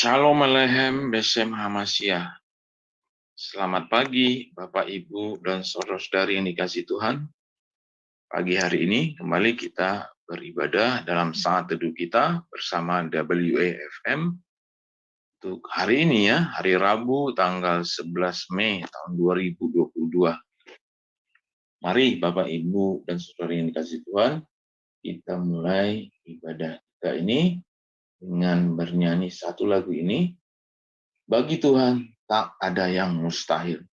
Shalom Aleichem Besem Hamashiach. Selamat pagi Bapak, Ibu, dan saudara-saudari yang dikasihi Tuhan. Pagi hari ini kembali kita beribadah dalam saat teduh kita bersama WAFM. Untuk hari ini ya, hari Rabu tanggal 11 Mei tahun 2022. Mari Bapak, Ibu, dan saudara yang dikasihi Tuhan, kita mulai ibadah kita ini dengan bernyanyi satu lagu ini. Bagi Tuhan tak ada yang mustahil.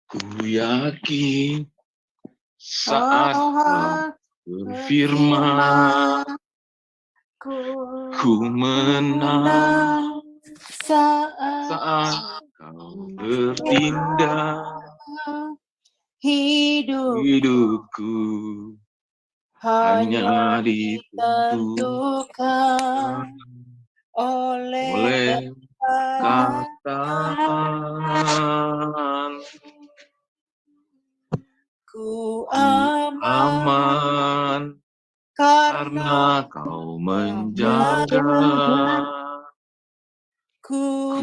Ku yakin saat kau berfirman, ku menang saat kau bertindak. Hidupku hanya ditentukan oleh kataan. Ku aman karena kau menjaga. Ku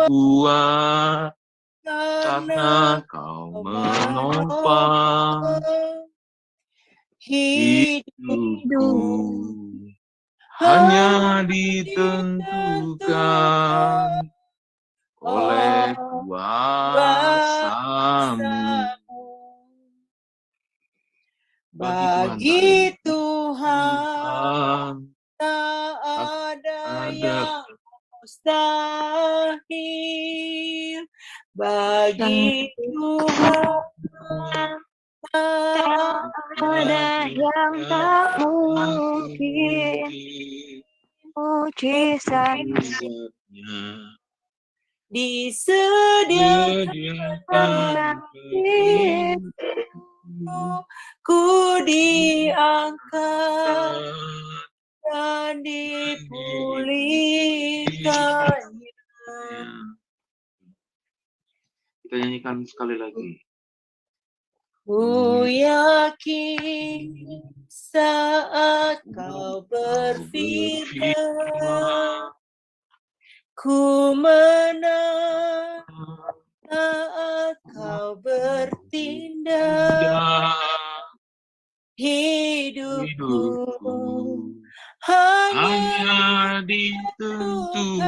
kuat karena kau menopang hidupku. Hanya ditentukan oleh kuasa-Mu. Bagi Tuhan tak ada yang mustahil. Bagi Tuhan tak ada yang tak mungkin. Mujizatnya disediakan ku diangkat dan dipulihkannya. Kita nyanyikan sekali lagi. Ku yakin saat kau berfirman, ku menang saat kau bertindak. Hidupku hanya ditentukan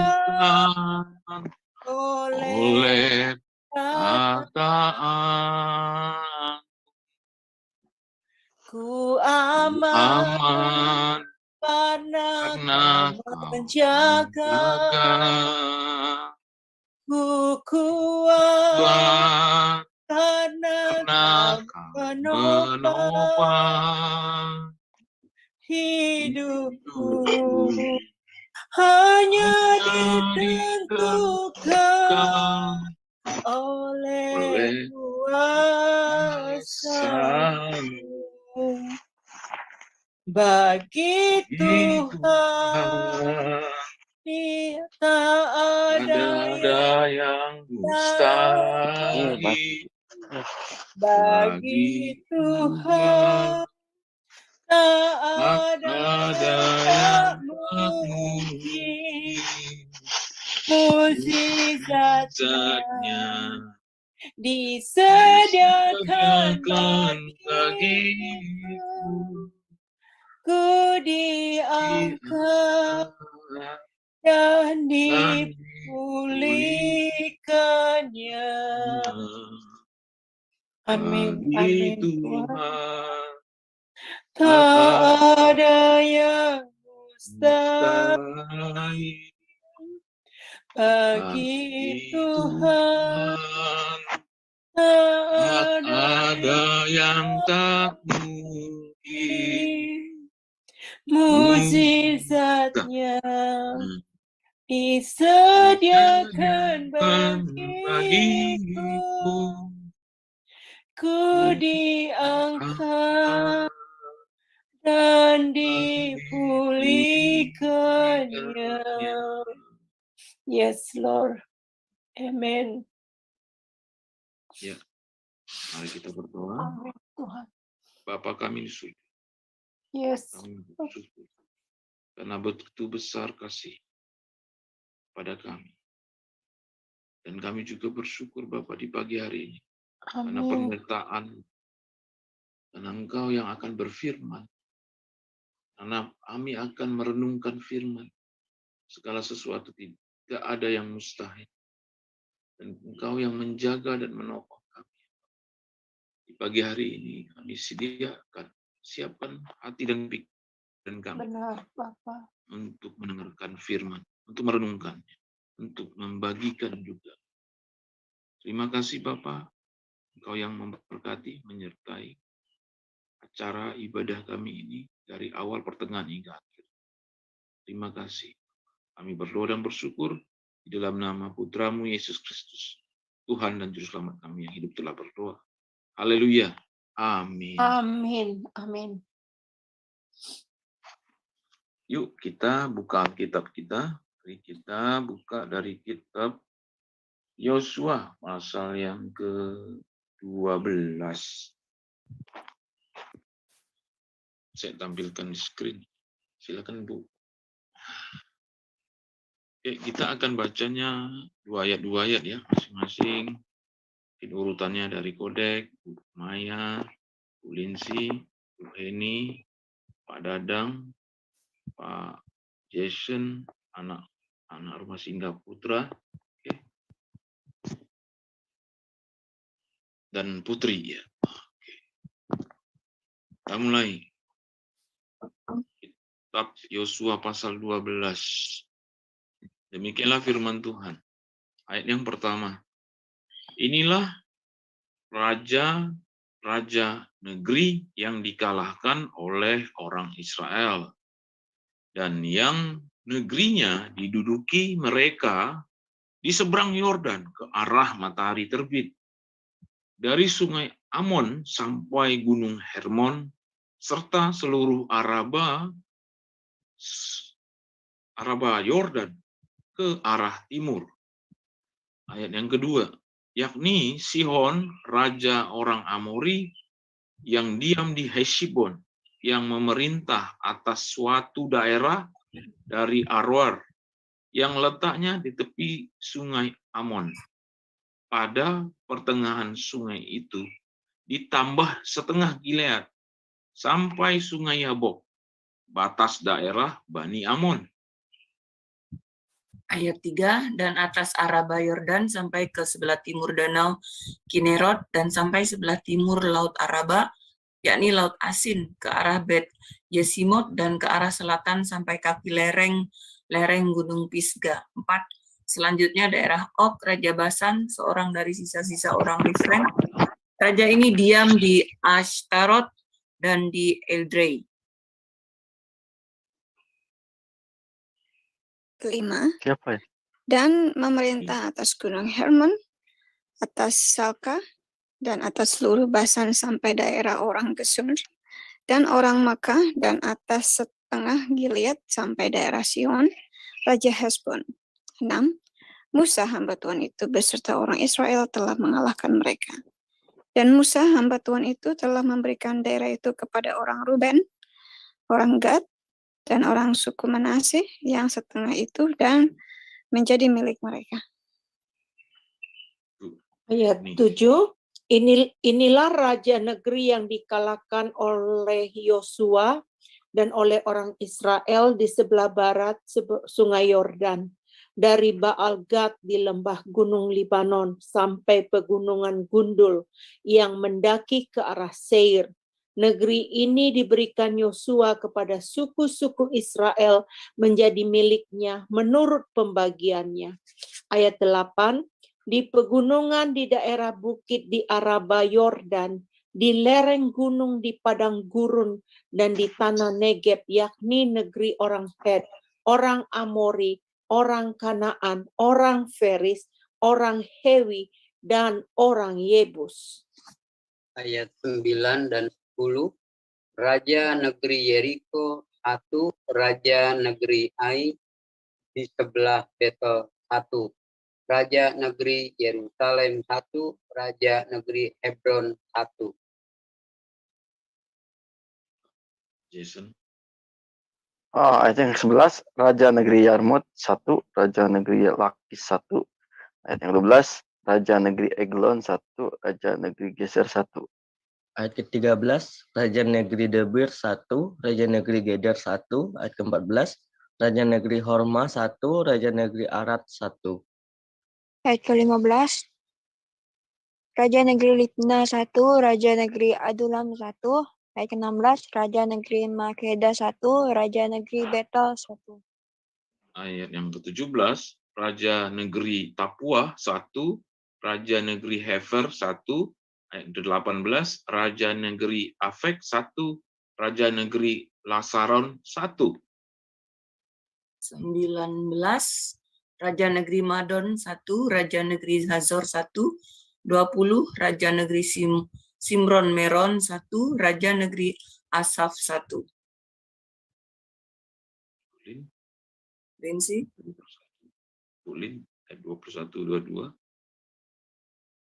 oleh kataan. Ku aman karena kau menjaga. Ku kuat karena kau menopang hidupku. Hanya ditentukan oleh kuasa-Mu. Bagi Tuhan tak ada yang mustahil. Bagi Tuhan tak ada yang mungkin. Mujizatnya disediakan bagiku. Ku diangkat dan dipulihkannya. Amin. Amin. Tuhan tak ada yang mustahil. Bagi Tuhan tak ada yang tak mungkin. Mujizatnya disediakan bagiku. Ku diangkat dan dipulihkannya. Yes, Lord. Amen. Ya, mari kita berdoa. Amin, Tuhan. Bapa kami di surga. Yes. Kami bersyukur karena begitu besar kasih pada kami. Dan kami juga bersyukur Bapa di pagi hari ini, karena penyertaan, karena Engkau yang akan berfirman, karena kami akan merenungkan firman. Segala sesuatu tidak ada yang mustahil. Dan Engkau yang menjaga dan menopang kami. Di pagi hari ini kami siapkan hati dan pikiran kami. Benar, Bapak. Untuk mendengarkan firman, untuk merenungkannya, untuk membagikan juga. Terima kasih Bapak, Engkau yang memberkati, menyertai acara ibadah kami ini dari awal pertengahan hingga akhir. Terima kasih. Kami berdoa dan bersyukur di dalam nama Putramu Yesus Kristus, Tuhan dan Juru Selamat kami yang hidup telah berdoa. Haleluya. Amin. Amin. Amin. Yuk kita buka Alkitab kita. Mari kita buka dari kitab Yosua pasal yang ke-12. Saya tampilkan di screen. Silakan Bu. Oke, kita akan bacanya dua ayat ya, masing-masing. Urutannya dari Kodek, Bu Maya, Bu Linsi, Bu Heni, Pak Dadang, Pak Jason, anak rumah Singgah Putra, dan Putri ya. Oke. Kita mulai. Kitab Yosua pasal 12. Demikianlah firman Tuhan. Ayat yang pertama. Inilah raja negeri yang dikalahkan oleh orang Israel. Dan yang negerinya diduduki mereka di seberang Yordan ke arah matahari terbit. Dari sungai Amon sampai gunung Hermon, serta seluruh Araba Yordan ke arah timur. Ayat yang kedua, yakni Sihon, raja orang Amori, yang diam di Heshbon, yang memerintah atas suatu daerah dari Aroer, yang letaknya di tepi sungai Amon. Pada pertengahan sungai itu, ditambah setengah Gilead, sampai sungai Yabok, batas daerah Bani Amon. Ayat 3, dan atas Araba Yordan sampai ke sebelah timur danau Kinerot, dan sampai sebelah timur laut Araba, yakni laut Asin, ke arah Bet Yesimot, dan ke arah selatan sampai kaki lereng gunung Pisga. 4. Selanjutnya daerah Og, Raja Basan, seorang dari sisa-sisa orang Efraim. Raja ini diam di Ashtarot dan di Edrei. 5. Siapa ya? Dan memerintah atas gunung Hermon, atas Salka, dan atas seluruh Basan sampai daerah orang Gesur, dan orang Makkah, dan atas setengah Gilead sampai daerah Sion, Raja Hesbon. 6. Musa hamba Tuhan itu beserta orang Israel telah mengalahkan mereka. Dan Musa hamba Tuhan itu telah memberikan daerah itu kepada orang Ruben, orang Gad, dan orang suku Manasye yang setengah itu, dan menjadi milik mereka. Ayat 7. Inilah raja negeri yang dikalahkan oleh Yosua dan oleh orang Israel di sebelah barat sungai Yordan, dari Baal Gad di lembah gunung Libanon sampai pegunungan Gundul yang mendaki ke arah Seir. Negeri ini diberikan Yosua kepada suku-suku Israel menjadi miliknya menurut pembagiannya. Ayat 8. Di pegunungan di daerah bukit di Araba Yordan, di lereng gunung di padang gurun, dan di tanah Negeb, yakni negeri orang Het, orang Amori, orang Kanaan, orang Feris, orang Hewi, dan orang Yebus. Ayat 9 dan 10. Raja negeri Yeriko 1, Raja negeri Ai di sebelah Betel 1. Raja negeri Yerusalem 1, Raja negeri Hebron 1. Jason. Ayat yang ke-11, Raja Negeri Yarmut 1, Raja Negeri Lakis 1. Ayat yang ke-12, Raja Negeri Eglon 1, Raja Negeri Geser 1. Ayat ke-13, Raja Negeri Debir 1, Raja Negeri Geder 1. Ayat ke-14, Raja Negeri Horma 1, Raja Negeri Arad 1. Ayat ke-15, Raja Negeri Libna 1, Raja Negeri Adulam 1. Ayat ke-16, Raja Negeri Makeda 1, Raja Negeri Betel 1. Ayat yang ke-17, Raja Negeri Tapua 1, Raja Negeri Hefer 1. Ayat ke-18, Raja Negeri Afek 1, Raja Negeri Lasaron 1. 19, Raja Negeri Madon 1, Raja Negeri Hazor 1. 20, Raja Negeri Simron Meron 1, Raja Negeri Asaf 1. Rinsi, Ulin, ayat 21, 22.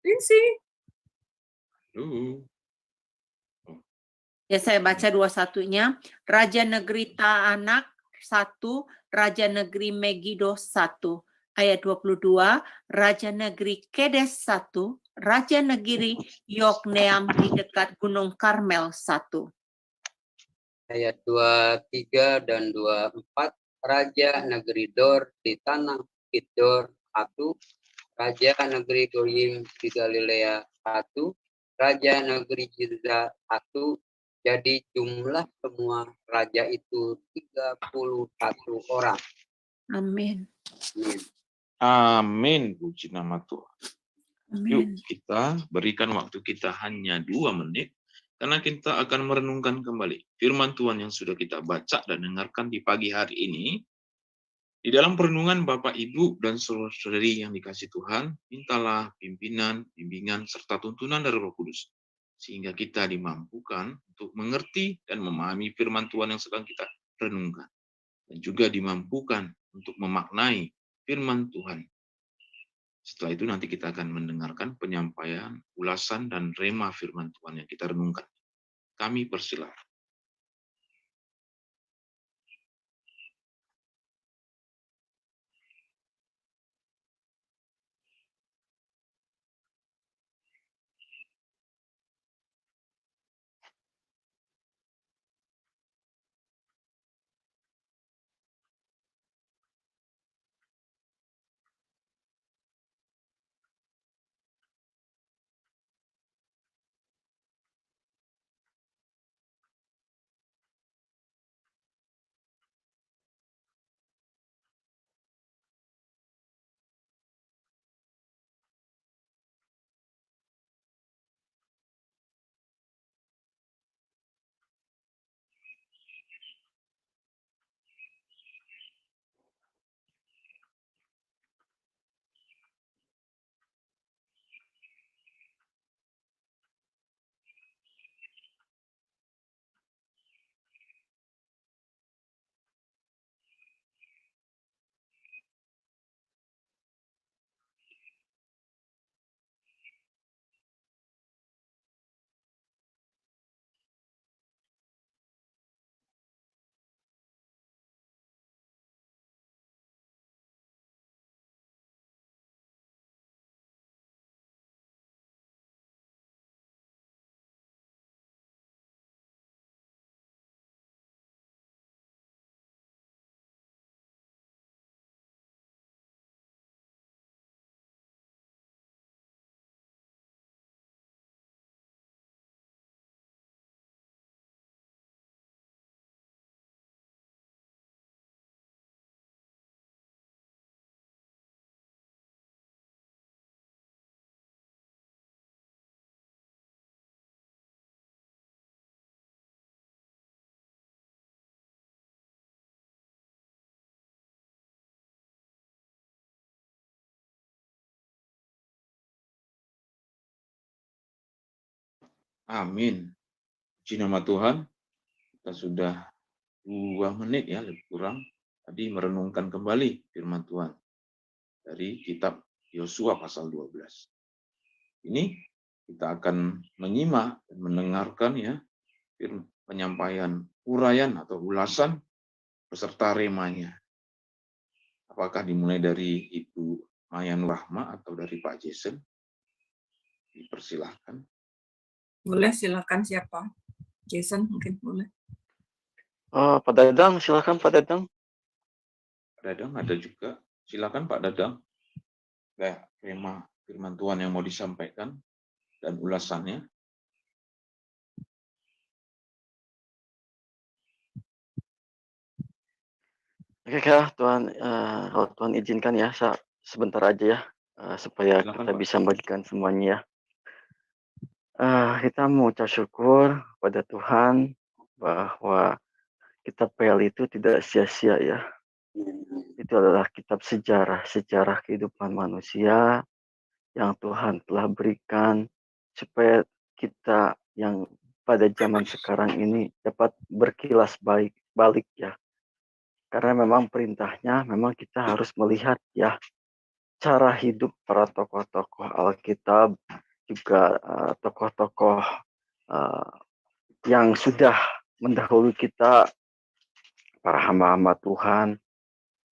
Rinsi. Ya, saya baca 21-nya. Raja Negeri Taanak 1, Raja Negeri Megido 1. Ayat 22, Raja Negeri Kedes 1, Raja Negeri Yokneam di dekat Gunung Karmel 1. Ayat 23 dan 24, Raja Negeri Dor di tanah Kidor 1, Raja Negeri Goyim di Galilea 1, Raja Negeri Jirza 1. Jadi jumlah semua raja itu 31 orang. Amin. Amin. Amin, puji nama Tuhan. Yuk Amin. kita berikan waktu kita hanya 2 menit, karena kita akan merenungkan kembali firman Tuhan yang sudah kita baca dan dengarkan di pagi hari ini. Di dalam perenungan Bapak, Ibu, dan saudara-saudari yang dikasih Tuhan, mintalah pimpinan, bimbingan, serta tuntunan dari Roh Kudus, sehingga kita dimampukan untuk mengerti dan memahami firman Tuhan yang sedang kita renungkan, dan juga dimampukan untuk memaknai firman Tuhan. Setelah itu nanti kita akan mendengarkan penyampaian, ulasan, dan rema firman Tuhan yang kita renungkan. Kami persilakan. Amin. Puji nama Tuhan, kita sudah 2 menit ya, lebih kurang, tadi merenungkan kembali firman Tuhan dari kitab Yosua pasal 12. Ini kita akan menyimak dan mendengarkan ya penyampaian uraian atau ulasan beserta remanya. Apakah dimulai dari Ibu Maya Nurahma atau dari Pak Jason? Dipersilahkan. Boleh, silakan siapa? Jason mungkin boleh. Pak Dadang, silakan Pak Dadang. Pak Dadang ada juga. Silakan Pak Dadang. Kayak tema firman Tuhan yang mau disampaikan dan ulasannya. Oke, Tuhan, kalau Tuhan izinkan ya, sebentar aja ya, supaya Silakan, kita Pak. bisa bagikan semuanya ya. Kita mengucap syukur pada Tuhan bahwa kitab PL itu tidak sia-sia ya. Itu adalah kitab sejarah kehidupan manusia yang Tuhan telah berikan supaya kita yang pada zaman sekarang ini dapat berkilas balik ya. Karena memang perintahnya memang kita harus melihat ya cara hidup para tokoh-tokoh Alkitab, juga tokoh-tokoh yang sudah mendahului kita, para hamba-hamba Tuhan.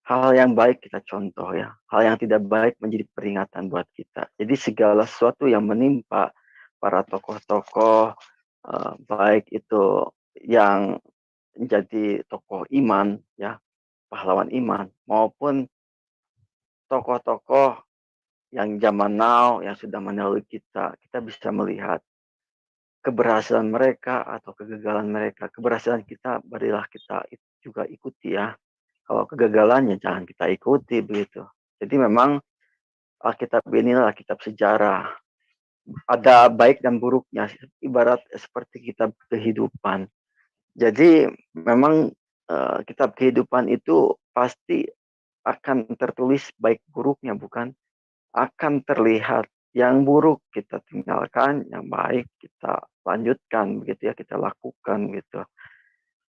Hal yang baik kita contoh ya, hal yang tidak baik menjadi peringatan buat kita. Jadi segala sesuatu yang menimpa para tokoh-tokoh, baik itu yang menjadi tokoh iman ya, pahlawan iman, maupun tokoh-tokoh yang zaman now yang sudah mendahului kita bisa melihat keberhasilan mereka atau kegagalan mereka. Keberhasilan kita, marilah kita juga ikuti ya. Kalau kegagalannya jangan kita ikuti begitu. Jadi memang Alkitab inilah kitab sejarah. Ada baik dan buruknya, ibarat seperti kitab kehidupan. Jadi memang kitab kehidupan itu pasti akan tertulis baik buruknya, bukan? Akan terlihat yang buruk kita tinggalkan, yang baik kita lanjutkan begitu ya, kita lakukan gitu.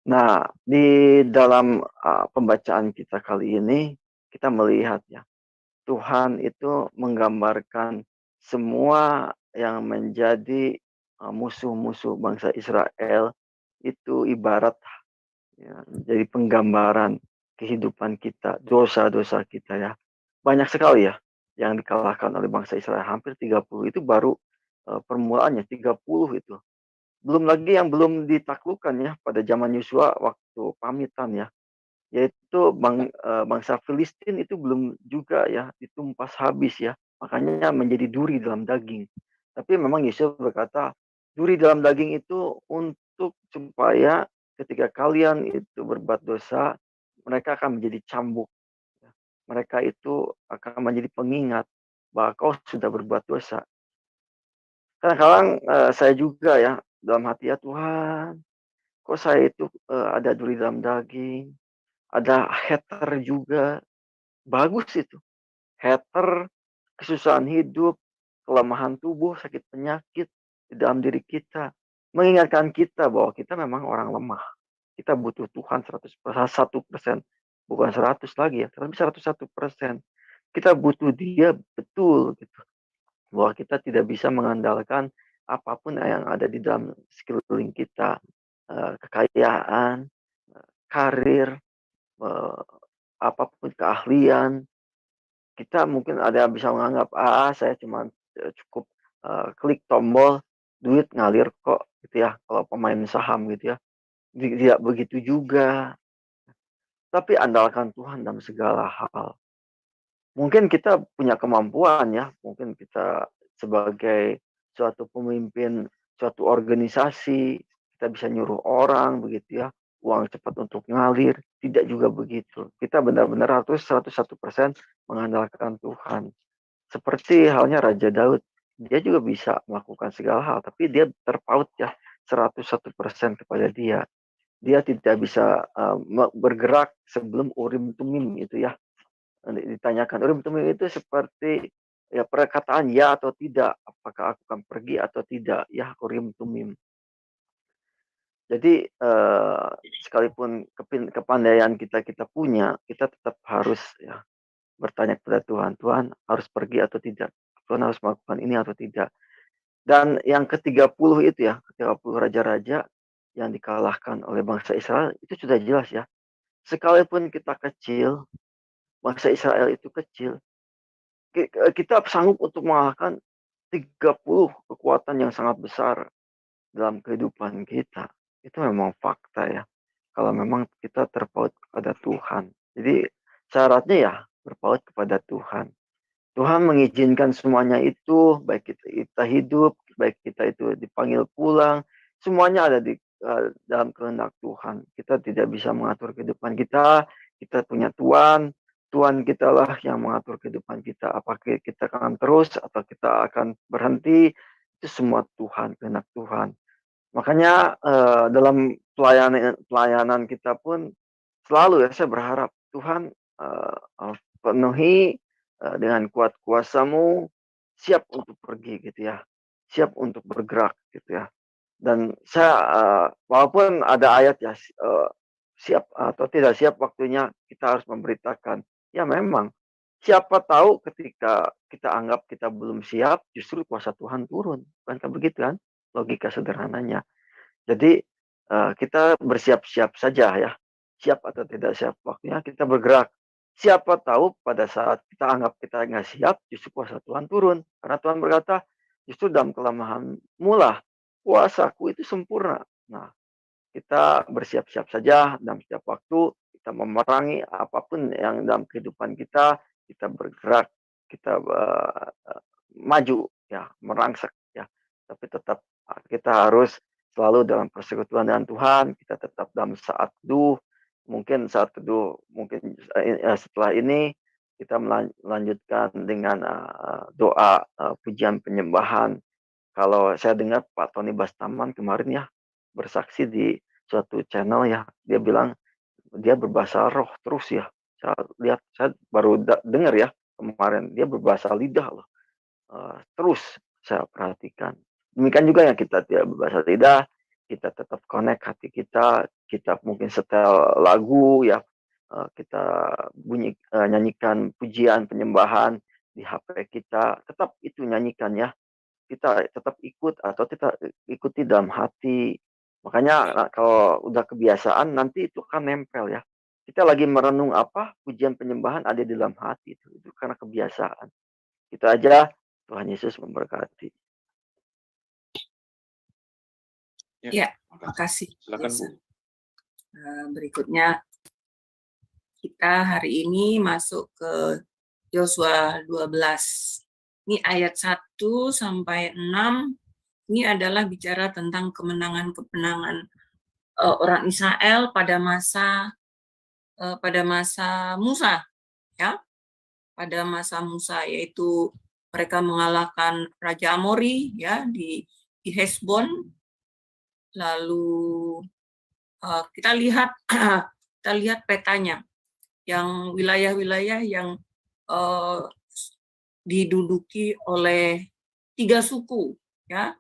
Nah, di dalam pembacaan kita kali ini kita melihat ya, Tuhan itu menggambarkan semua yang menjadi musuh-musuh bangsa Israel itu ibarat ya, jadi penggambaran kehidupan kita, dosa-dosa kita ya. Banyak sekali ya yang dikalahkan oleh bangsa Israel, hampir 30 itu baru permulaannya 30 itu. Belum lagi yang belum ditaklukkan ya pada zaman Yosua waktu pamitan ya. Yaitu bangsa Filistin itu belum juga ya ditumpas habis ya. Makanya menjadi duri dalam daging. Tapi memang Yesus berkata, duri dalam daging itu untuk supaya ketika kalian itu berbuat dosa, mereka akan menjadi cambuk. Mereka itu akan menjadi pengingat bahwa kau sudah berbuat dosa. Kadang-kadang saya juga ya dalam hati ya Tuhan, kok saya itu ada duri dalam daging, ada hater juga, bagus itu. Hater, kesusahan hidup, kelemahan tubuh, sakit penyakit di dalam diri kita. Mengingatkan kita bahwa kita memang orang lemah. Kita butuh Tuhan 100%, bukan 100 lagi ya, tapi 101%. Kita butuh dia betul gitu. Bahwa kita tidak bisa mengandalkan apapun yang ada di dalam sekeliling kita. Kekayaan, karir, apapun keahlian, kita mungkin ada yang bisa menganggap saya cuma cukup klik tombol, duit ngalir kok gitu ya, kalau pemain saham gitu ya. Tidak begitu juga. Tapi andalkan Tuhan dalam segala hal. Mungkin kita punya kemampuan ya, mungkin kita sebagai suatu pemimpin suatu organisasi, kita bisa nyuruh orang begitu ya, uang cepat untuk ngalir, tidak juga begitu. Kita benar-benar harus 101% mengandalkan Tuhan. Seperti halnya Raja Daud, dia juga bisa melakukan segala hal, tapi dia terpaut ya 101% kepada dia. Dia tidak bisa bergerak sebelum Urim Tumim itu ya. Ditanyakan Urim Tumim itu seperti ya perkataan ya atau tidak, apakah aku akan pergi atau tidak, ya Urim Tumim. Jadi sekalipun kepandaian kita punya, kita tetap harus ya bertanya kepada Tuhan, Tuhan harus pergi atau tidak, Tuhan harus melakukan ini atau tidak. Dan yang ke-30 itu ya, ke-30 raja-raja yang dikalahkan oleh bangsa Israel itu sudah jelas ya. sekalipun kita kecil, bangsa Israel itu kecil, kita sanggup untuk mengalahkan 30 kekuatan yang sangat besar dalam kehidupan kita. Itu memang fakta ya. Kalau memang kita terpaut kepada Tuhan. Jadi syaratnya ya berpaut kepada Tuhan. Tuhan mengizinkan semuanya itu, baik kita hidup, baik kita itu dipanggil pulang, semuanya ada di dalam kehendak Tuhan. Kita tidak bisa mengatur kehidupan kita punya Tuhan. Tuhan kita lah yang mengatur kehidupan kita. Apakah kita akan terus atau kita akan berhenti, itu semua Tuhan, kehendak Tuhan. Makanya dalam pelayanan kita pun selalu ya saya berharap Tuhan penuhi dengan kuat kuasamu, siap untuk pergi gitu ya, siap untuk bergerak gitu ya. Dan saya walaupun ada ayat ya siap atau tidak siap waktunya kita harus memberitakan. Ya memang siapa tahu ketika kita anggap kita belum siap justru kuasa Tuhan turun. Bukankah begitu kan? Logika sederhananya. Jadi kita bersiap-siap saja ya. Siap atau tidak siap waktunya kita bergerak. Siapa tahu pada saat kita anggap kita nggak siap, justru kuasa Tuhan turun. Karena Tuhan berkata, justru dalam kelemahanmu lah kuasaku itu sempurna. Nah, kita bersiap-siap saja dalam setiap waktu, kita memerangi apapun yang dalam kehidupan kita bergerak, kita maju ya, merangsek ya. Tapi tetap kita harus selalu dalam persekutuan dengan Tuhan, kita tetap dalam saat teduh. Mungkin saat teduh, mungkin setelah ini kita melanjutkan dengan doa pujian penyembahan. Kalau saya dengar Pak Tony Bastaman kemarin ya bersaksi di suatu channel ya, dia bilang dia berbahasa roh terus ya. Saya baru dengar ya kemarin dia berbahasa lidah loh. Terus saya perhatikan. Demikian juga yang kita tidak berbahasa lidah, kita tetap connect hati kita mungkin setel lagu ya, kita nyanyikan pujian penyembahan di HP kita, tetap itu nyanyikan ya. Kita tetap ikut atau kita ikuti dalam hati. Makanya kalau udah kebiasaan nanti itu akan nempel ya. Kita lagi merenung apa, pujian penyembahan ada di dalam hati itu karena kebiasaan. Itu aja. Tuhan Yesus memberkati. Ya, terima kasih. Silakan Bu. Berikutnya kita hari ini masuk ke Yosua 12. Ini ayat 1 sampai 6. Ini adalah bicara tentang kemenangan-kemenangan orang Israel pada masa Musa, ya. Pada masa Musa, yaitu mereka mengalahkan Raja Amori ya di Hesbon. Lalu kita lihat petanya, yang wilayah-wilayah yang diduduki oleh 3 suku ya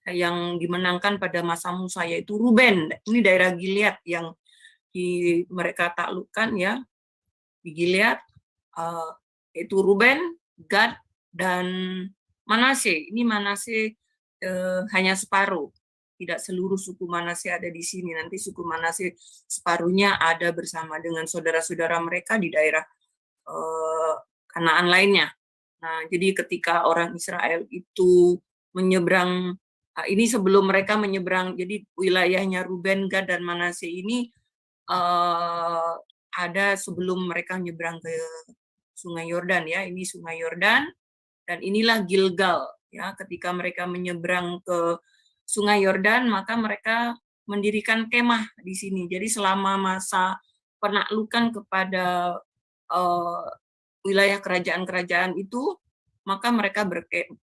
yang dimenangkan pada masa Musa, yaitu Ruben. Ini daerah Gilead yang mereka taklukkan ya di Gilead, yaitu Ruben, Gad, dan Manase. Ini Manase hanya separuh, tidak seluruh suku Manase ada di sini. Nanti suku Manase separuhnya ada bersama dengan saudara-saudara mereka di daerah Kanaan lainnya. Nah, jadi ketika orang Israel itu menyeberang, ini sebelum mereka menyeberang, jadi wilayahnya Ruben, Gad, dan Manase ini ada sebelum mereka menyeberang ke Sungai Yordan ya. Ini Sungai Yordan dan inilah Gilgal ya. Ketika mereka menyeberang ke Sungai Yordan, maka mereka mendirikan kemah di sini. Jadi selama masa penaklukan kepada wilayah kerajaan-kerajaan itu, maka mereka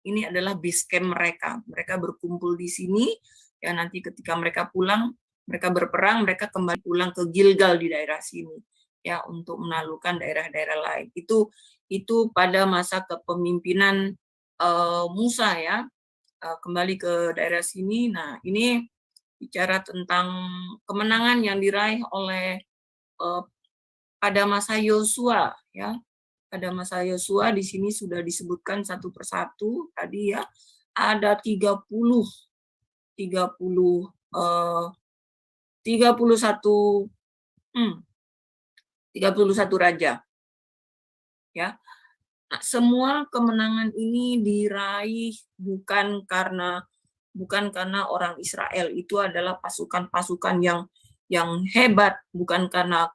ini adalah base camp mereka. Mereka berkumpul di sini ya, nanti ketika mereka pulang, mereka berperang, mereka kembali pulang ke Gilgal di daerah sini ya untuk menaklukkan daerah-daerah lain. Itu pada masa kepemimpinan Musa ya. Kembali ke daerah sini. Nah, ini bicara tentang kemenangan yang diraih oleh pada masa Yosua ya. Pada masa Yosua di sini sudah disebutkan satu persatu tadi ya. Ada 31 31 31 raja. Ya. Nah, semua kemenangan ini diraih bukan karena orang Israel itu adalah pasukan-pasukan yang hebat, bukan karena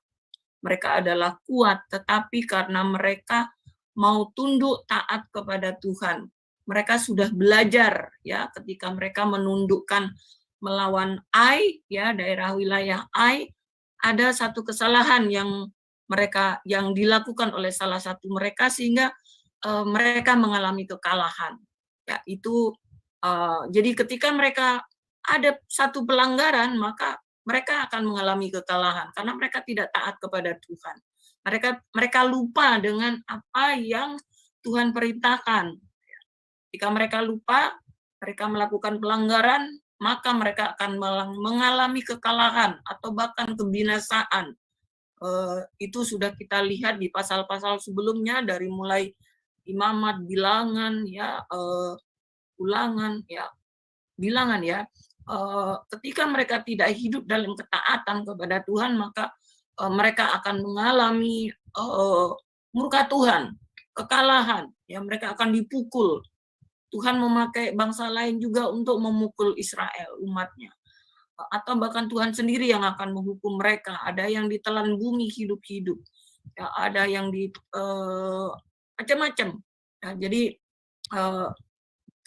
mereka adalah kuat, tetapi karena mereka mau tunduk taat kepada Tuhan. Mereka sudah belajar ya ketika mereka menundukkan melawan Ai, ya daerah wilayah Ai, ada satu kesalahan yang dilakukan oleh salah satu mereka sehingga mereka mengalami kekalahan. Ya, itu jadi ketika mereka ada satu pelanggaran, maka mereka akan mengalami kekalahan karena mereka tidak taat kepada Tuhan. Mereka lupa dengan apa yang Tuhan perintahkan. Jika mereka lupa, mereka melakukan pelanggaran, maka mereka akan mengalami kekalahan atau bahkan kebinasaan. Itu sudah kita lihat di pasal-pasal sebelumnya dari mulai Imamat, Bilangan, ya Ulangan, ya Bilangan, ya. Ketika mereka tidak hidup dalam ketaatan kepada Tuhan, maka mereka akan mengalami murka Tuhan, kekalahan, ya mereka akan dipukul. Tuhan memakai bangsa lain juga untuk memukul Israel, umatnya. Atau bahkan Tuhan sendiri yang akan menghukum mereka. Ada yang ditelan bumi hidup-hidup, ya, ada yang di macam-macam. Ya, jadi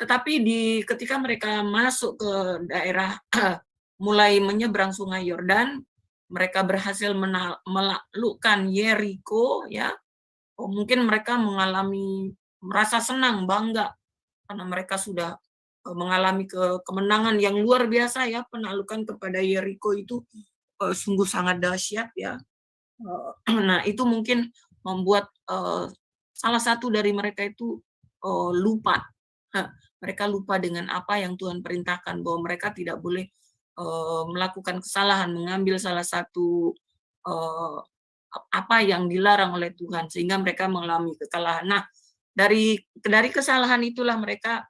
tetapi ketika mereka masuk ke daerah mulai menyeberang Sungai Yordan, mereka berhasil menaklukkan Yeriko, ya. Mungkin mereka merasa senang, bangga karena mereka sudah mengalami kemenangan yang luar biasa, ya. Penaklukan kepada Yeriko itu sungguh sangat dahsyat, ya. Nah, itu mungkin membuat salah satu dari mereka itu lupa. Mereka lupa dengan apa yang Tuhan perintahkan, bahwa mereka tidak boleh melakukan kesalahan, mengambil salah satu apa yang dilarang oleh Tuhan, sehingga mereka mengalami kekalahan. Nah, dari kesalahan itulah mereka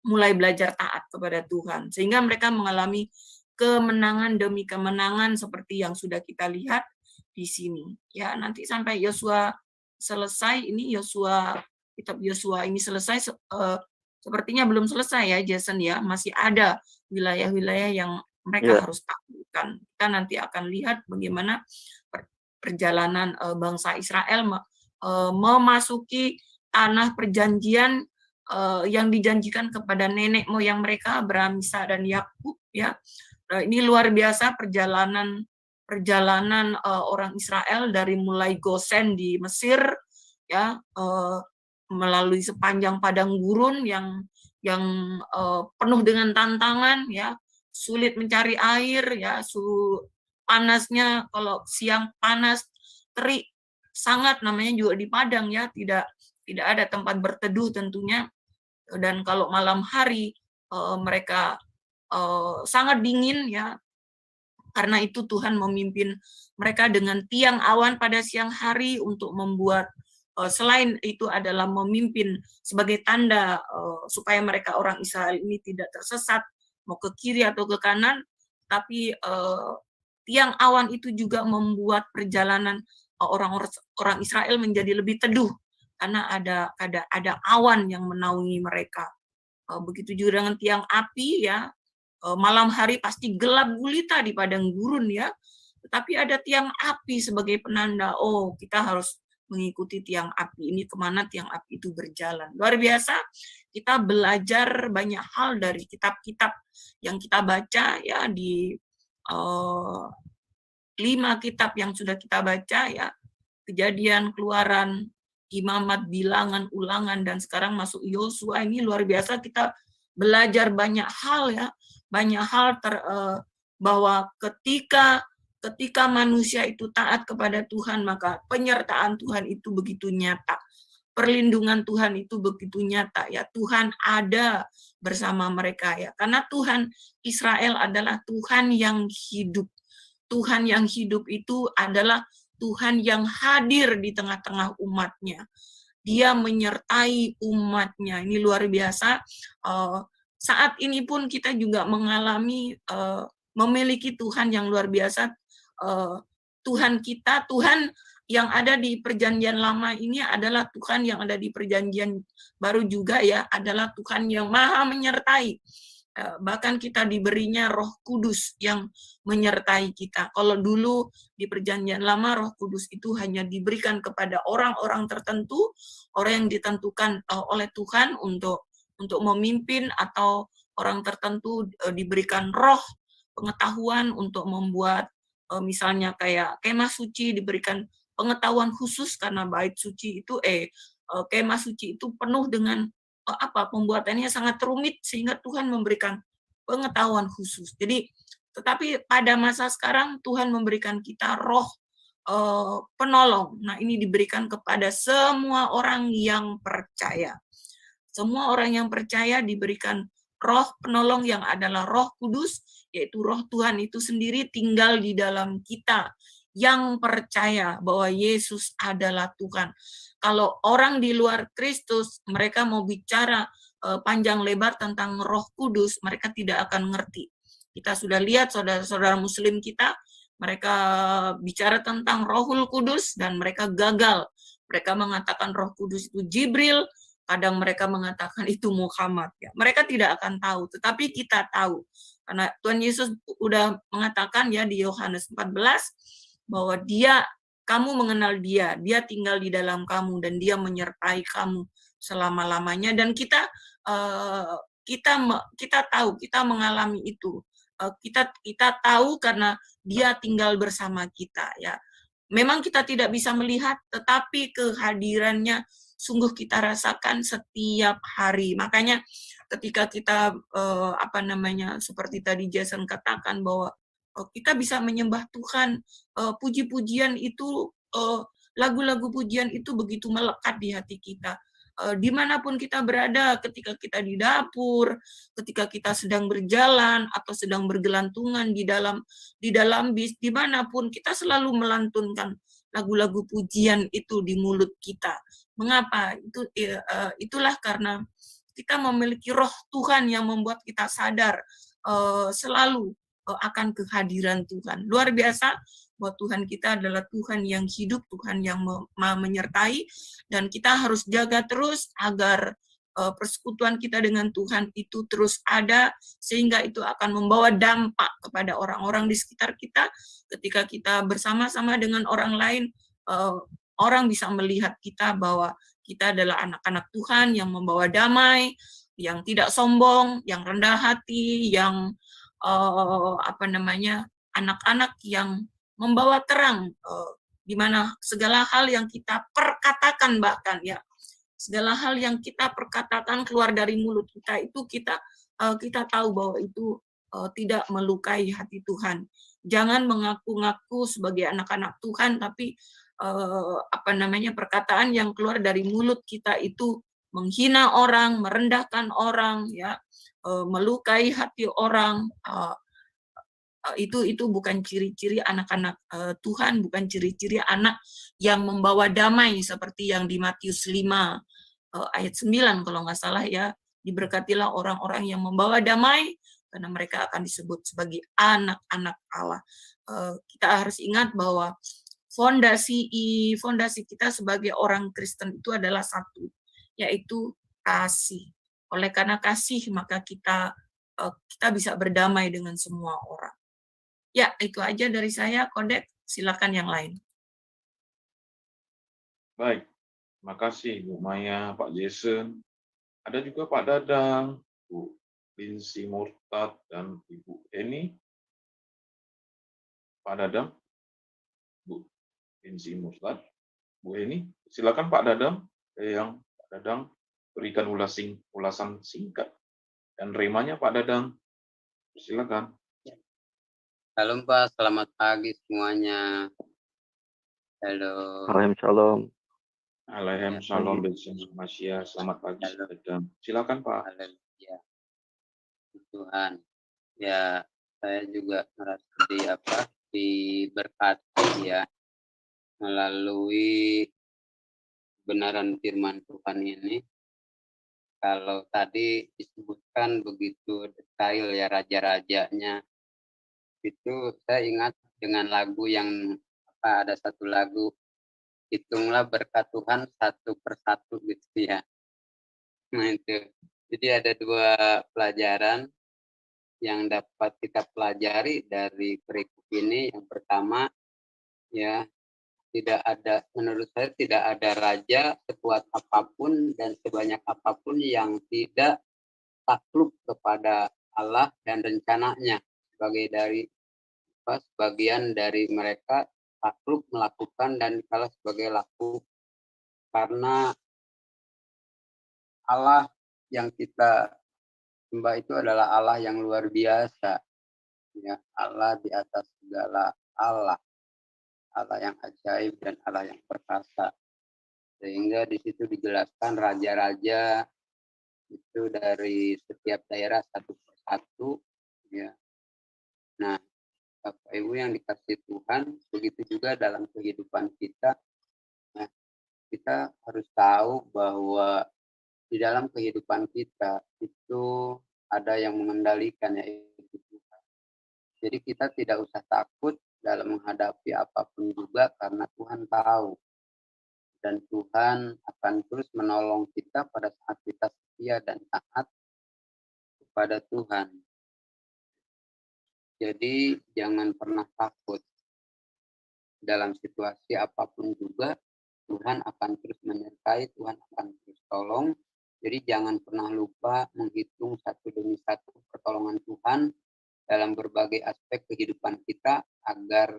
mulai belajar taat kepada Tuhan, sehingga mereka mengalami kemenangan demi kemenangan seperti yang sudah kita lihat di sini. Ya, nanti sampai Yosua selesai, ini kitab Yosua ini selesai, sepertinya belum selesai ya, Jason, ya. Masih ada wilayah-wilayah yang mereka harus taklukkan. Kita nanti akan lihat bagaimana perjalanan bangsa Israel memasuki tanah perjanjian yang dijanjikan kepada nenek moyang mereka, Abraham, Ishak, dan Yakub, ya. Ini luar biasa perjalanan orang Israel dari mulai Gosen di Mesir, ya, melalui sepanjang padang gurun yang penuh dengan tantangan, ya, sulit mencari air, ya, panasnya, kalau siang panas, terik sangat, namanya juga di padang, ya, tidak ada tempat berteduh tentunya, dan kalau malam hari mereka sangat dingin, ya. Karena itu Tuhan memimpin mereka dengan tiang awan pada siang hari untuk membuat, selain itu adalah memimpin sebagai tanda supaya mereka orang Israel ini tidak tersesat mau ke kiri atau ke kanan, tapi tiang awan itu juga membuat perjalanan orang Israel menjadi lebih teduh karena ada awan yang menaungi mereka. Begitu juga dengan tiang api, ya. Malam hari pasti gelap gulita di padang gurun, ya. Tetapi ada tiang api sebagai penanda, oh, kita harus mengikuti tiang api ini, kemana tiang api itu berjalan. Luar biasa, kita belajar banyak hal dari kitab-kitab yang kita baca, ya, di 5 kitab yang sudah kita baca, ya. Kejadian, Keluaran, Imamat, Bilangan, Ulangan, dan sekarang masuk Yosua. Ini luar biasa, kita belajar banyak hal, ya. Banyak hal bahwa ketika manusia itu taat kepada Tuhan, maka penyertaan Tuhan itu begitu nyata. Perlindungan Tuhan itu begitu nyata, ya. Tuhan ada bersama mereka, ya. Karena Tuhan Israel adalah Tuhan yang hidup. Tuhan yang hidup itu adalah Tuhan yang hadir di tengah-tengah umatnya. Dia menyertai umatnya. Ini luar biasa. Saat ini pun kita juga mengalami memiliki Tuhan yang luar biasa, Tuhan kita, Tuhan yang ada di perjanjian lama ini adalah Tuhan yang ada di perjanjian baru juga ya, adalah Tuhan yang maha menyertai. Bahkan kita diberinya Roh Kudus yang menyertai kita. Kalau dulu di perjanjian lama Roh Kudus itu hanya diberikan kepada orang-orang tertentu, orang yang ditentukan oleh Tuhan untuk memimpin, atau orang tertentu diberikan roh pengetahuan untuk membuat misalnya kayak kemah suci, diberikan pengetahuan khusus karena bait suci itu kemah suci itu penuh dengan pembuatannya sangat rumit sehingga Tuhan memberikan pengetahuan khusus. Jadi tetapi pada masa sekarang Tuhan memberikan kita roh penolong. Nah, ini diberikan kepada semua orang yang percaya. Semua orang yang percaya diberikan roh penolong yang adalah Roh Kudus, yaitu Roh Tuhan itu sendiri tinggal di dalam kita yang percaya bahwa Yesus adalah Tuhan. Kalau orang di luar Kristus, mereka mau bicara panjang lebar tentang Roh Kudus, mereka tidak akan ngerti. Kita sudah lihat saudara-saudara Muslim kita, mereka bicara tentang Rohul Kudus dan mereka gagal. Mereka mengatakan Roh Kudus itu Jibril, kadang mereka mengatakan itu Muhammad. Ya, mereka tidak akan tahu, tetapi kita tahu. Karena Tuhan Yesus sudah mengatakan ya di Yohanes 14 bahwa kamu mengenal dia tinggal di dalam kamu dan dia menyertai kamu selama-lamanya, dan kita tahu, kita mengalami itu. Kita tahu karena dia tinggal bersama kita ya. Memang kita tidak bisa melihat, tetapi kehadirannya sungguh kita rasakan setiap hari. Makanya ketika kita seperti tadi Jason katakan bahwa kita bisa menyembah Tuhan, puji-pujian itu, lagu-lagu pujian itu begitu melekat di hati kita. Dimanapun kita berada, ketika kita di dapur, ketika kita sedang berjalan atau sedang bergelantungan di dalam bis, dimanapun kita selalu melantunkan lagu-lagu pujian itu di mulut kita. Mengapa? Itulah karena kita memiliki Roh Tuhan yang membuat kita sadar selalu akan kehadiran Tuhan. Luar biasa bahwa Tuhan kita adalah Tuhan yang hidup, Tuhan yang menyertai, dan kita harus jaga terus agar persekutuan kita dengan Tuhan itu terus ada, sehingga itu akan membawa dampak kepada orang-orang di sekitar kita. Ketika kita bersama-sama dengan orang lain, orang bisa melihat kita bahwa kita adalah anak-anak Tuhan yang membawa damai, yang tidak sombong, yang rendah hati, yang anak-anak yang membawa terang, di mana segala hal yang kita perkatakan, bahkan ya segala hal yang kita perkatakan keluar dari mulut kita itu kita tahu bahwa itu tidak melukai hati Tuhan. Jangan mengaku-ngaku sebagai anak-anak Tuhan, tapi perkataan yang keluar dari mulut kita itu menghina orang, merendahkan orang, ya, melukai hati orang. Itu bukan ciri-ciri anak-anak Tuhan, bukan ciri-ciri anak yang membawa damai seperti yang di Matius 5 ayat 9 kalau nggak salah ya. Diberkatilah orang-orang yang membawa damai karena mereka akan disebut sebagai anak-anak Allah. Kita harus ingat bahwa fondasi kita sebagai orang Kristen itu adalah satu, yaitu kasih. Oleh karena kasih maka kita bisa berdamai dengan semua orang. Ya, itu aja dari saya. Kodek, silakan yang lain. Baik, terima kasih Bu Maya, Pak Jason. Ada juga Pak Dadang, Bu Lindsay Murtad, dan Ibu Eni. Pak Dadang, Bu Lindsay Murtad, Bu Eni. Silakan Pak Dadang, Pak Dadang berikan ulasan singkat. Dan remanya Pak Dadang, silakan. Halo Pak, selamat pagi semuanya. Halo. Shalom. Shalom, Masya, selamat pagi. Silakan Pak. Haleluya. Tuhan. Ya, saya juga merasa diberkati ya melalui kebenaran firman Tuhan ini. Kalau tadi disebutkan begitu detail ya raja-rajanya, itu saya ingat dengan lagu yang ada satu lagu, hitunglah berkat Tuhan satu persatu gitu ya. Nah itu. Jadi ada 2 pelajaran yang dapat kita pelajari dari perikop ini. Yang pertama, ya, menurut saya tidak ada raja sekuat apapun dan sebanyak apapun yang tidak takluk kepada Allah dan rencananya. Sebagian dari mereka takluk melakukan dan kalah sebagai laku, karena Allah yang kita sembah itu adalah Allah yang luar biasa, ya, Allah di atas segala Allah, Allah yang ajaib dan Allah yang perkasa. Sehingga di situ dijelaskan raja-raja itu dari setiap daerah satu persatu, ya. Nah, Bapak Ibu yang dikasihi Tuhan, begitu juga dalam kehidupan kita. Nah, kita harus tahu bahwa di dalam kehidupan kita itu ada yang mengendalikan, yaitu Tuhan. Jadi kita tidak usah takut dalam menghadapi apapun juga, karena Tuhan tahu. Dan Tuhan akan terus menolong kita pada saat kita setia dan taat kepada Tuhan. Jadi jangan pernah takut. Dalam situasi apapun juga, Tuhan akan terus menyertai, Tuhan akan terus tolong. Jadi jangan pernah lupa menghitung satu demi satu pertolongan Tuhan dalam berbagai aspek kehidupan kita, agar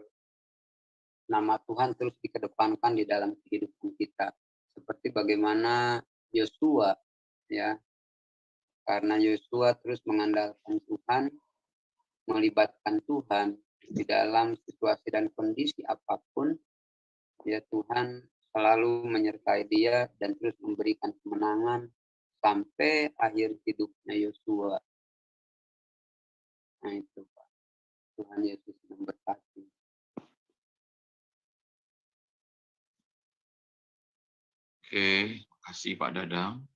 nama Tuhan terus dikedepankan di dalam kehidupan kita. Seperti bagaimana Yosua, ya, karena Yosua terus mengandalkan Tuhan, melibatkan Tuhan di dalam situasi dan kondisi apapun, ya, Tuhan selalu menyertai dia dan terus memberikan kemenangan sampai akhir hidupnya Yosua. Nah itu Pak, Tuhan Yesus memberkati. Oke, kasih Pak Dadang.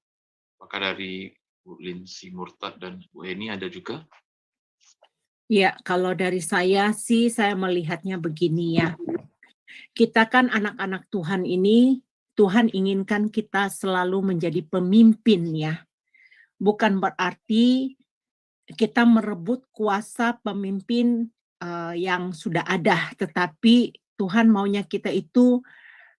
Apakah dari Bu Linsi Murtad dan Bu Eni ada juga? Ya, kalau dari saya sih, saya melihatnya begini ya. Kita kan anak-anak Tuhan ini, Tuhan inginkan kita selalu menjadi pemimpin ya. Bukan berarti kita merebut kuasa pemimpin yang sudah ada, tetapi Tuhan maunya kita itu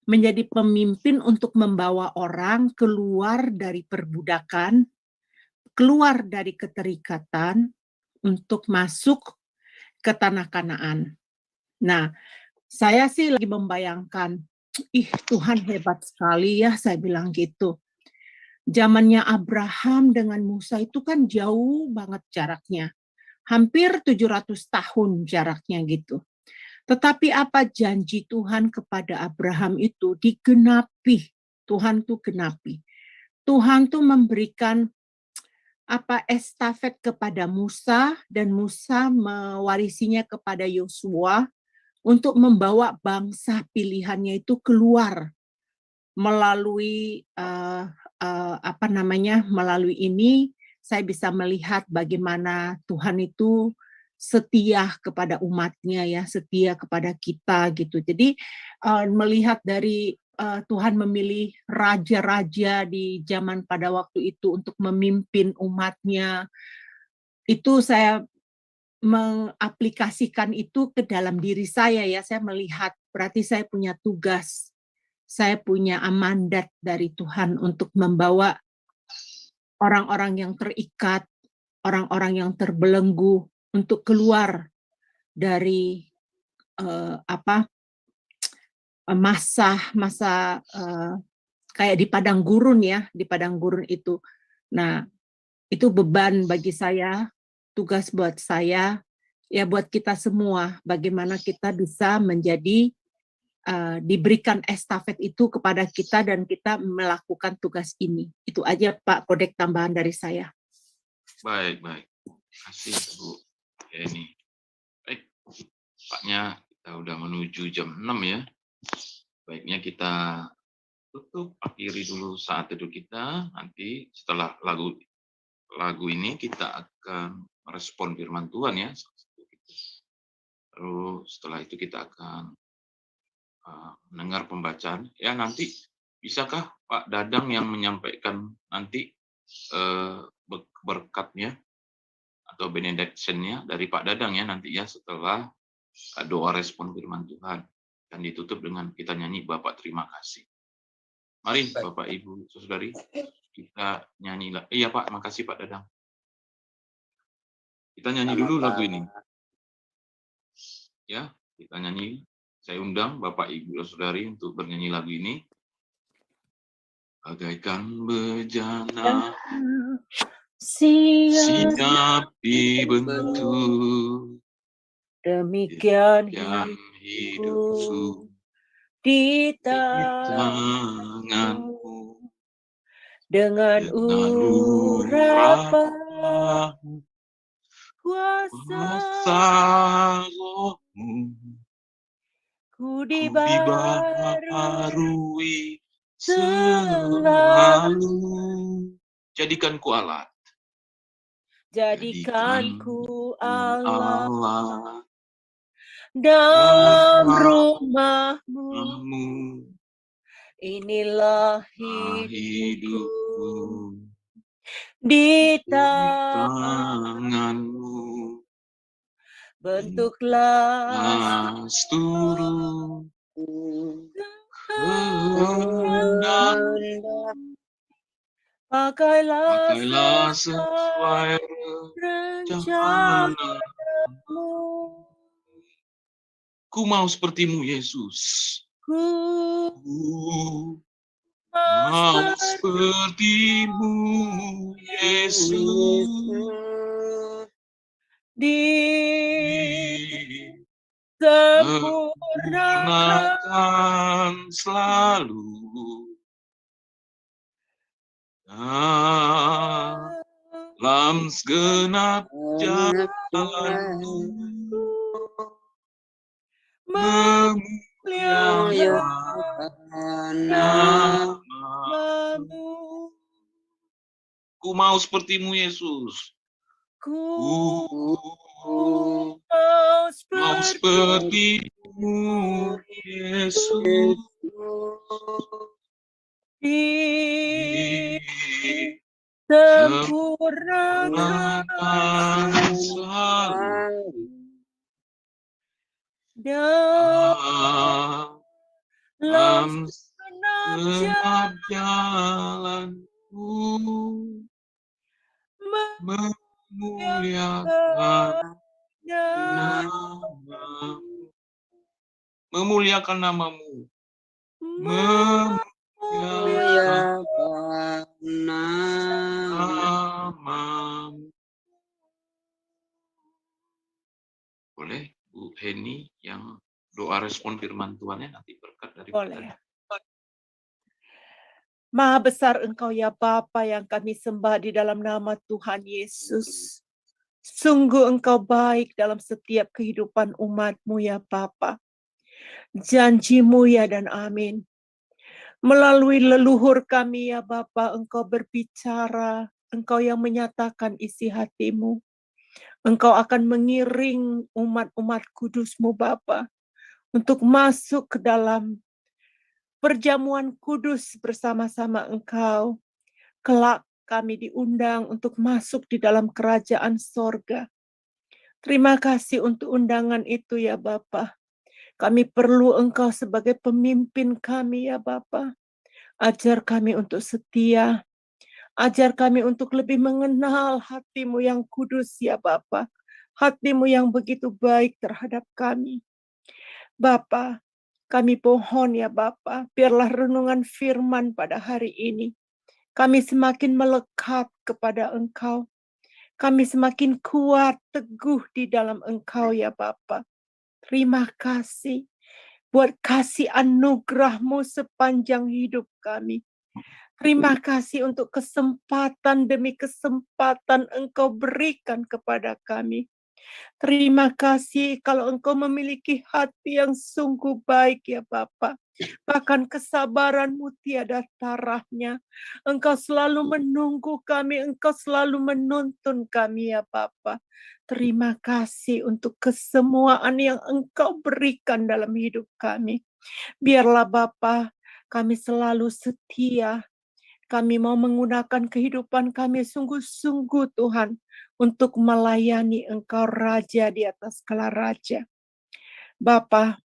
menjadi pemimpin untuk membawa orang keluar dari perbudakan, keluar dari keterikatan, untuk masuk ke tanah Kanaan. Nah, saya sih lagi membayangkan, Tuhan hebat sekali ya, saya bilang gitu. Zamannya Abraham dengan Musa itu kan jauh banget jaraknya. Hampir 700 tahun jaraknya gitu. Tetapi apa janji Tuhan kepada Abraham itu digenapi. Tuhan tuh genapi. Tuhan tuh memberikan estafet kepada Musa, dan Musa mewarisinya kepada Yosua untuk membawa bangsa pilihannya itu keluar melalui melalui ini saya bisa melihat bagaimana Tuhan itu setia kepada umatnya ya, setia kepada kita gitu. Jadi melihat dari Tuhan memilih raja-raja di zaman pada waktu itu untuk memimpin umatnya, itu saya mengaplikasikan itu ke dalam diri saya ya. Saya melihat berarti saya punya tugas, saya punya amanat dari Tuhan untuk membawa orang-orang yang terikat, orang-orang yang terbelenggu untuk keluar dari masa kayak di padang gurun ya, di padang gurun itu. Nah, itu beban bagi saya, tugas buat saya, ya buat kita semua, bagaimana kita bisa menjadi diberikan estafet itu kepada kita dan kita melakukan tugas ini. Itu aja Pak, kodek tambahan dari saya. Baik. Kasih Bu Eni. Baik, Paknya kita udah menuju jam 6 ya. Baiknya kita tutup, akhiri dulu saat teduh kita. Nanti setelah lagu ini kita akan merespon firman Tuhan ya. Lalu setelah itu kita akan mendengar pembacaan. Ya, nanti bisakah Pak Dadang yang menyampaikan nanti berkatnya atau benediction-nya dari Pak Dadang ya nanti ya setelah doa respon firman Tuhan, dan ditutup dengan kita nyanyi Bapak terima kasih. Mari Bapak Ibu Saudari kita nyanyi. Iya Pak, makasih Pak Dadang. Kita nyanyi dulu lagu ini. Ya, kita nyanyi. Saya undang Bapak Ibu Saudari untuk bernyanyi lagu ini. Bagaikan bejana siap dibentuk, Demikian hidupku di tanganmu, dengan urapan kuasa Rohmu, ku ku dibaharui dibaharui selalu. Jadikanku alat, jadikanku Allah Allah dalam rumahmu. Rahmu, Inilah hidupku di tanganmu, bentuklah seluruh kehendak, pakailah sesuai rencanamu. Ku mau sepertimu Yesus, ku mau sepertimu Yesus, disempurnakan selalu dalam segenap jalanku, memuliakan namamu. Ku mau sepertimu Yesus, ku mau sepertimu Yesus, disempurnakan selalu dalam segenap jalanku, memuliakan namamu, memuliakan namamu, memuliakan namamu. Boleh Bu Heni yang doa respon firman Tuhannya nanti berkat dari Boleh. Maha besar Engkau ya Bapa yang kami sembah di dalam nama Tuhan Yesus. Sungguh Engkau baik dalam setiap kehidupan umat-Mu ya Bapa. Janji-Mu ya dan amin. Melalui leluhur kami ya Bapa, Engkau berbicara, Engkau yang menyatakan isi hati-Mu. Engkau akan mengiring umat-umat kudus-Mu Bapa untuk masuk ke dalam perjamuan kudus bersama-sama Engkau. Kelak kami diundang untuk masuk di dalam kerajaan sorga. Terima kasih untuk undangan itu ya Bapa. Kami perlu Engkau sebagai pemimpin kami ya Bapa. Ajar kami untuk setia. Ajar kami untuk lebih mengenal hati-Mu yang kudus ya Bapa. Hati-Mu yang begitu baik terhadap kami. Bapa, kami pohon ya Bapa, biarlah renungan firman pada hari ini. Kami semakin melekat kepada Engkau. Kami semakin kuat, teguh di dalam Engkau ya Bapa. Terima kasih buat kasih anugerah-Mu sepanjang hidup kami. Terima kasih untuk kesempatan demi kesempatan Engkau berikan kepada kami. Terima kasih kalau Engkau memiliki hati yang sungguh baik ya Bapa. Bahkan kesabaran-Mu tiada tarahnya. Engkau selalu menunggu kami, Engkau selalu menuntun kami ya Bapa. Terima kasih untuk kesemuaan yang Engkau berikan dalam hidup kami. Biarlah Bapa, kami selalu setia. Kami mau menggunakan kehidupan kami sungguh-sungguh Tuhan untuk melayani Engkau Raja di atas segala raja. Bapa,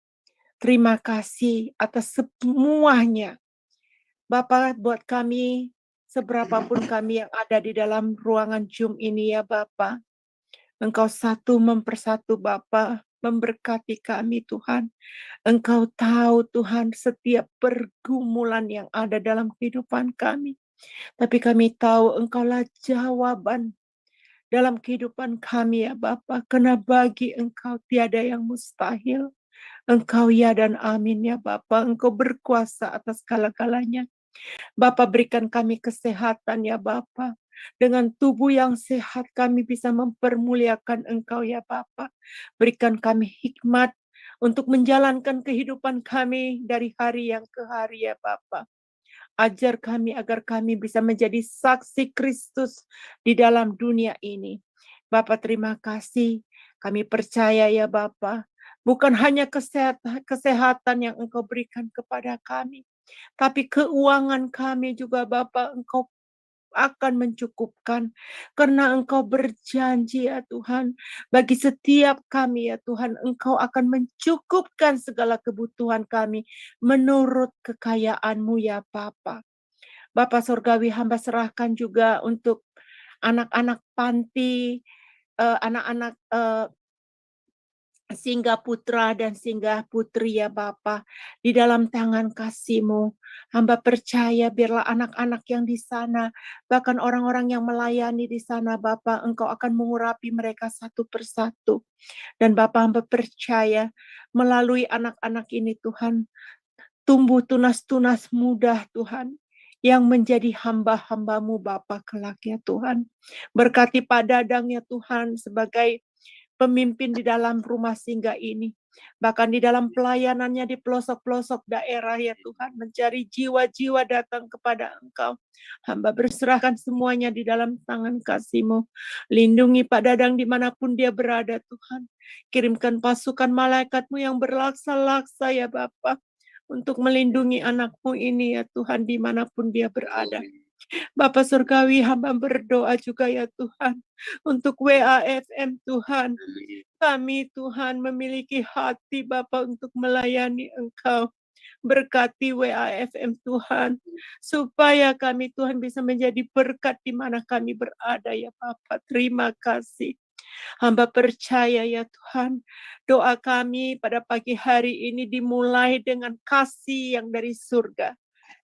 terima kasih atas semuanya. Bapa, buat kami, seberapapun kami yang ada di dalam ruangan Zoom ini ya Bapa, Engkau satu mempersatu Bapa, memberkati kami Tuhan. Engkau tahu Tuhan setiap pergumulan yang ada dalam kehidupan kami. Tapi kami tahu Engkaulah jawaban dalam kehidupan kami ya Bapa. Karena bagi Engkau tiada yang mustahil. Engkau ya dan amin ya Bapa. Engkau berkuasa atas segala-galanya. Bapa, berikan kami kesehatan ya Bapa. Dengan tubuh yang sehat kami bisa mempermuliakan Engkau ya Bapa. Berikan kami hikmat untuk menjalankan kehidupan kami dari hari yang ke hari ya Bapa. Ajar kami agar kami bisa menjadi saksi Kristus di dalam dunia ini. Bapa, terima kasih. Kami percaya ya Bapa, bukan hanya kesehatan yang Engkau berikan kepada kami, tapi keuangan kami juga Bapa Engkau akan mencukupkan. Karena Engkau berjanji ya Tuhan, bagi setiap kami ya Tuhan, Engkau akan mencukupkan segala kebutuhan kami menurut kekayaan-Mu ya Bapa. Bapa Surgawi, hamba serahkan juga untuk anak-anak panti, anak-anak singgah putra dan singgah putri ya Bapa, di dalam tangan kasih-Mu. Hamba percaya biarlah anak-anak yang di sana, bahkan orang-orang yang melayani di sana Bapa, Engkau akan mengurapi mereka satu persatu. Dan Bapa, hamba percaya melalui anak-anak ini Tuhan, tumbuh tunas-tunas muda Tuhan, yang menjadi hamba-hamba-Mu Bapa kelak ya Tuhan. Berkati Pak Dadang ya Tuhan sebagai pemimpin di dalam rumah singgah ini. Bahkan di dalam pelayanannya di pelosok-pelosok daerah ya Tuhan. Mencari jiwa-jiwa datang kepada Engkau. Hamba berserahkan semuanya di dalam tangan kasih-Mu. Lindungi Pak Dadang dimanapun dia berada Tuhan. Kirimkan pasukan malaikat-Mu yang berlaksa-laksa ya Bapa. Untuk melindungi anak-Mu ini ya Tuhan dimanapun dia berada. Bapa Surgawi, hamba berdoa juga ya Tuhan, untuk WAFM Tuhan. Kami Tuhan memiliki hati Bapa untuk melayani Engkau. Berkati WAFM Tuhan, supaya kami Tuhan bisa menjadi berkat di mana kami berada ya Bapa. Terima kasih. Hamba percaya ya Tuhan, doa kami pada pagi hari ini dimulai dengan kasih yang dari surga.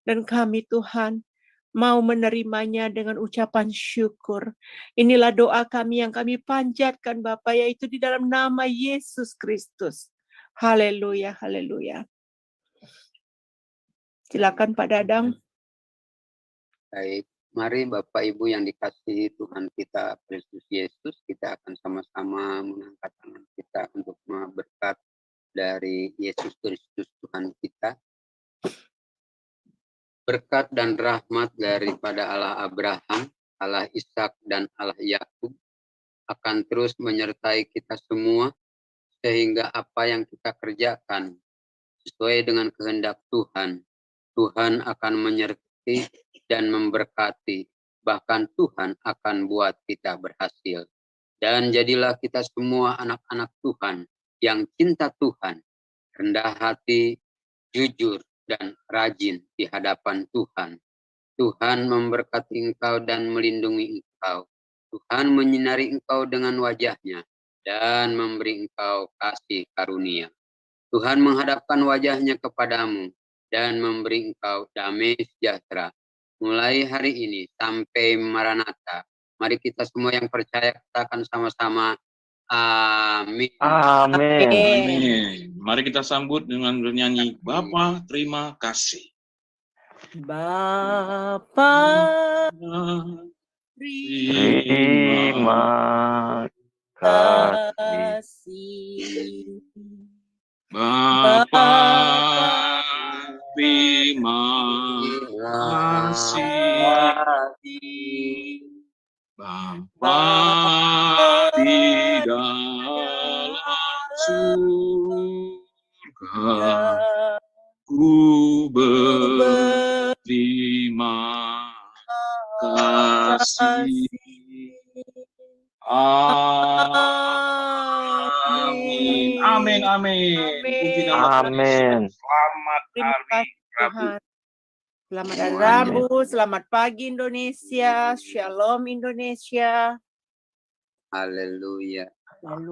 Dan kami Tuhan, mau menerimanya dengan ucapan syukur. Inilah doa kami yang kami panjatkan Bapa, yaitu di dalam nama Yesus Kristus. Haleluya, haleluya. Silakan Pak Dadang. Baik, mari Bapak Ibu yang dikasihi Tuhan kita Kristus Yesus, kita akan sama-sama mengangkat tangan kita untuk berkat dari Yesus Kristus Tuhan kita. Berkat dan rahmat daripada Allah Abraham, Allah Ishak dan Allah Yakub akan terus menyertai kita semua, sehingga apa yang kita kerjakan sesuai dengan kehendak Tuhan, Tuhan akan menyertai dan memberkati, bahkan Tuhan akan buat kita berhasil. Dan jadilah kita semua anak-anak Tuhan yang cinta Tuhan, rendah hati, jujur, dan rajin di hadapan Tuhan. Tuhan memberkati engkau dan melindungi engkau. Tuhan menyinari engkau dengan wajah-Nya dan memberi engkau kasih karunia. Tuhan menghadapkan wajah-Nya kepadamu dan memberi engkau damai sejahtera. Mulai hari ini sampai Maranatha. Mari kita semua yang percaya katakan sama-sama amin. Amin. Amin. Mari kita sambut dengan bernyanyi Bapa terima kasih. Bapa Terima kasih. Bapa terima kasih. Bapa di dalam surga, Ku berterima kasih. Amin. Amin. Amin. Puji nama Tuhan Yesus. Selamat Terima hari kasih Rabu. Tuhan. Selamat hari Rabu, selamat pagi Indonesia, Shalom Indonesia. Haleluya. Haleluya.